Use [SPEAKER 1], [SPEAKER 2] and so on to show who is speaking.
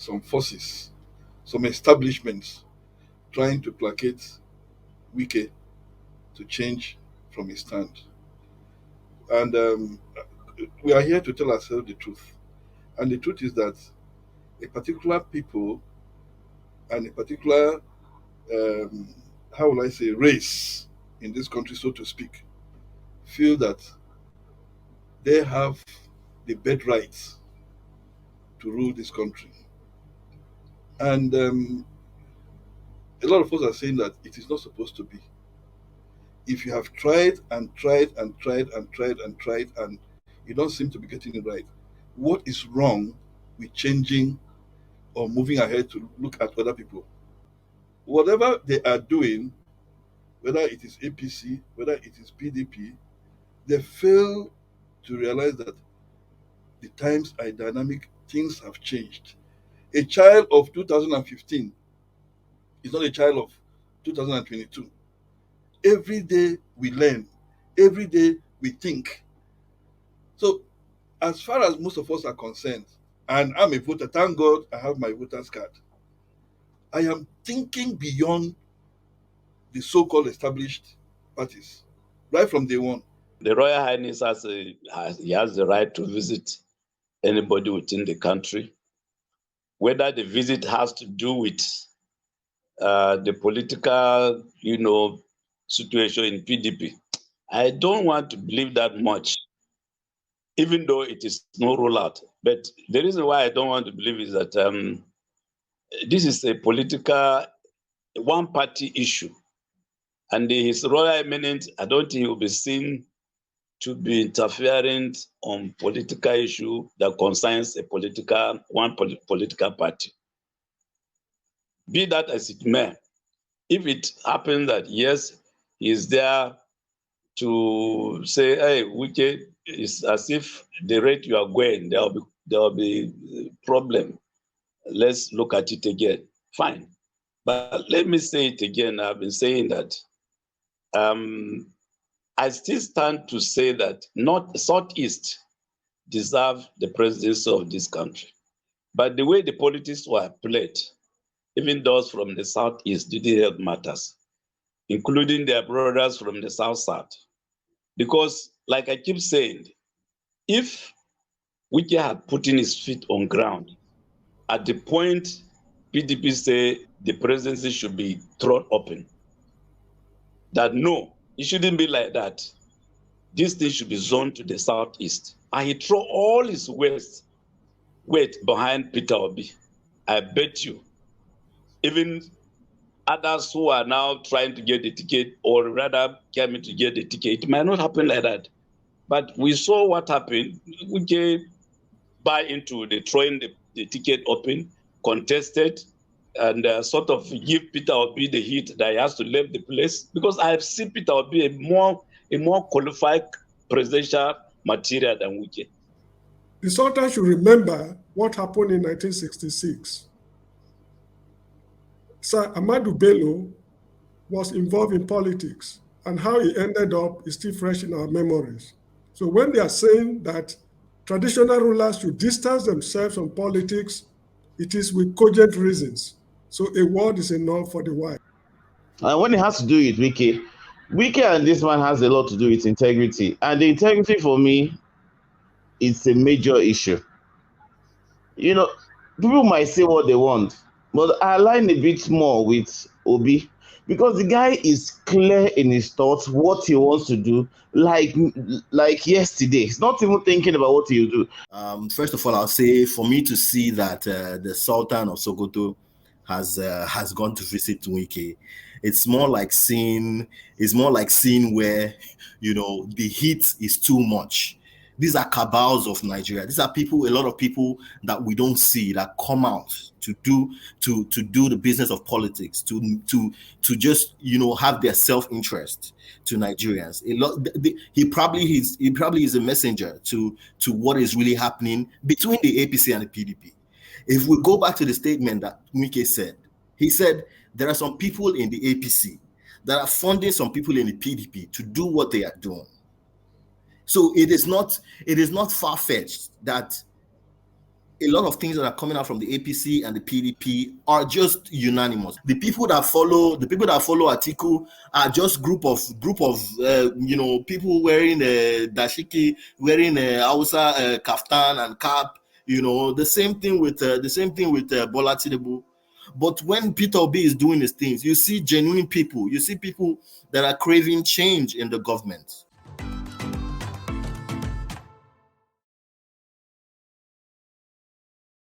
[SPEAKER 1] some forces, some establishments trying to placate Wike to change from his stand. And we are here to tell ourselves the truth. And the truth is that a particular people and a particular, um, how will I say, race in this country, so to speak, feel that they have the birthright to rule this country. And a lot of us are saying that it is not supposed to be. If you have tried and tried and tried and tried and tried and you don't seem to be getting it right, what is wrong with changing or moving ahead to look at other people? Whatever they are doing, whether it is APC, whether it is PDP, they fail to realize that the times are dynamic, things have changed. A child of 2015 is not a child of 2022. Every day we learn, every day we think. So, as far as most of us are concerned, and I'm a voter, thank God I have my voter's card, I am thinking beyond the so called established parties right from day one.
[SPEAKER 2] The Royal Highness he has the right to visit anybody within the country. Whether the visit has to do with the political, situation in PDP, I don't want to believe that much, even though it is no rollout. But the reason why I don't want to believe is that this is a political, one-party issue. And His Royal Eminence, I don't think he will be seen to be interfering on political issue that concerns one political party. Be that as it may, if it happens that yes, he is there to say, hey, Wike, it's as if the rate you are going, there will be problem. Let's look at it again. Fine. But let me say it again. I've been saying that I still stand to say that not Southeast deserve the presidency of this country. But the way the politics were played, even those from the Southeast didn't help matters, including their brothers from the South. Because, like I keep saying, if Wike had put in his feet on ground, at the point PDP say the presidency should be thrown open, that no, it shouldn't be like that. This thing should be zoned to the Southeast. And he threw all his weight behind Peter Obi. I bet you, even others who are now trying to get the ticket, or rather coming to get the ticket, it might not happen like that. But we saw what happened. We can buy into the throwing the ticket open, contested, and sort of give Peter Obi the hit that he has to leave the place. Because I've seen Peter Obi a more qualified presidential material than Wike.
[SPEAKER 3] The Sultan should remember what happened in 1966. Sir Ahmadu Bello was involved in politics, and how he ended up is still fresh in our memories. So when they are saying that traditional rulers should distance themselves from politics, it is with cogent reasons. So a word is enough for the wise.
[SPEAKER 4] When it has to do with Wike and this man has a lot to do with integrity. And the integrity for me, it's a major issue. People might say what they want, but I align a bit more with Obi because the guy is clear in his thoughts, what he wants to do, like yesterday. He's not even thinking about what he'll do.
[SPEAKER 5] First of all, I'll say for me to see that the Sultan of Sokoto has gone to visit Wike, it's more like seeing where the heat is too much. These are cabals of Nigeria. These are a lot of people that we don't see that come out to do the business of politics, to just have their self-interest to Nigerians. He probably is a messenger to what is really happening between the APC and the PDP. If we go back to the statement that Wike said, he said there are some people in the APC that are funding some people in the PDP to do what they are doing. So it is not far-fetched that a lot of things that are coming out from the APC and the PDP are just unanimous. The people that follow Atiku are just group of people wearing dashiki, wearing Hausa kaftan and cap. The same thing with Bola Tinubu. But when Peter Obi is doing his things, you see genuine people. You see people that are craving change in the government.